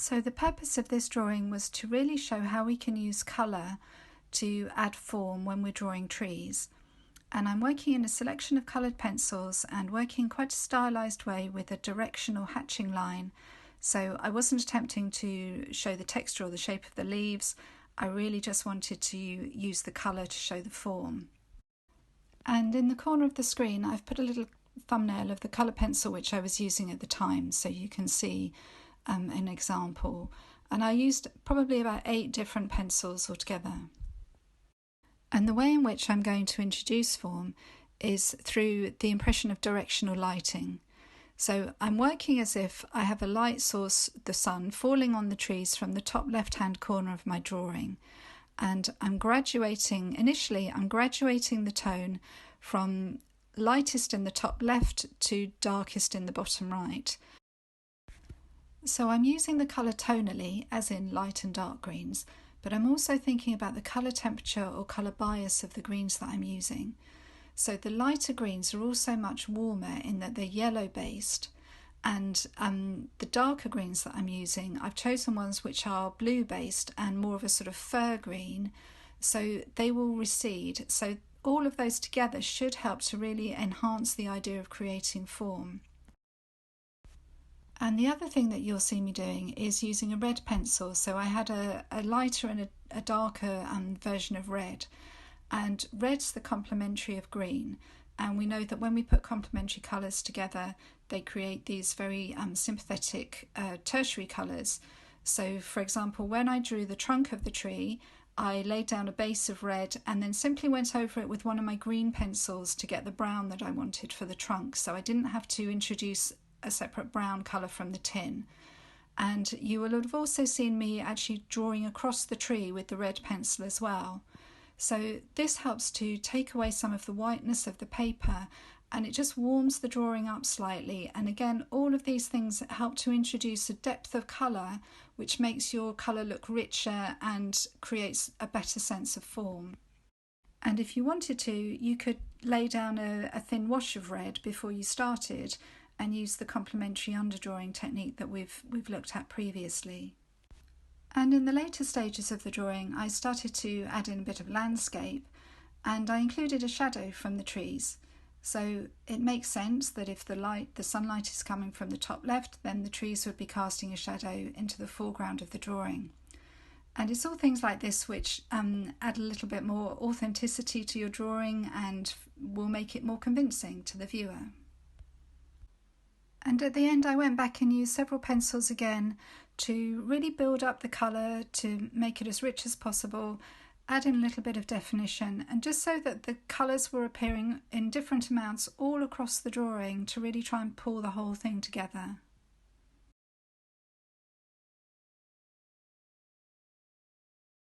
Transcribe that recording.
So the purpose of this drawing was to really show how we can use colour to add form when we're drawing trees. And I'm working in a selection of coloured pencils and working in quite a stylised way with a directional hatching line. So I wasn't attempting to show the texture or the shape of the leaves. I really just wanted to use the colour to show the form. And in the corner of the screen I've put a little thumbnail of the colour pencil which I was using at the time, so you can see an example. And I used probably about 8 different pencils altogether. And the way in which I'm going to introduce form is through the impression of directional lighting. So I'm working as if I have a light source, the sun, falling on the trees from the top left-hand corner of my drawing. And I'm graduating the tone from lightest in the top left to darkest in the bottom right. So I'm using the colour tonally, as in light and dark greens, but I'm also thinking about the colour temperature or colour bias of the greens that I'm using. So the lighter greens are also much warmer in that they're yellow based, and the darker greens that I'm using, I've chosen ones which are blue based and more of a sort of fir green, so they will recede. So all of those together should help to really enhance the idea of creating form. And the other thing that you'll see me doing is using a red pencil. So I had a lighter and a darker version of red. And red's the complementary of green. And we know that when we put complementary colours together, they create these very sympathetic tertiary colours. So for example, when I drew the trunk of the tree, I laid down a base of red and then simply went over it with one of my green pencils to get the brown that I wanted for the trunk. So I didn't have to introduce a separate brown colour from the tin. And you will have also seen me actually drawing across the tree with the red pencil as well. So this helps to take away some of the whiteness of the paper, and it just warms the drawing up slightly. And again, all of these things help to introduce a depth of colour which makes your colour look richer and creates a better sense of form. And if you wanted to, you could lay down a thin wash of red before you started and use the complementary underdrawing technique that we've looked at previously. And in the later stages of the drawing, I started to add in a bit of landscape, and I included a shadow from the trees. So it makes sense that if the sunlight is coming from the top left, then the trees would be casting a shadow into the foreground of the drawing. And it's all things like this which add a little bit more authenticity to your drawing and will make it more convincing to the viewer. And at the end I went back and used several pencils again to really build up the colour, to make it as rich as possible, add in a little bit of definition, and just so that the colours were appearing in different amounts all across the drawing to really try and pull the whole thing together.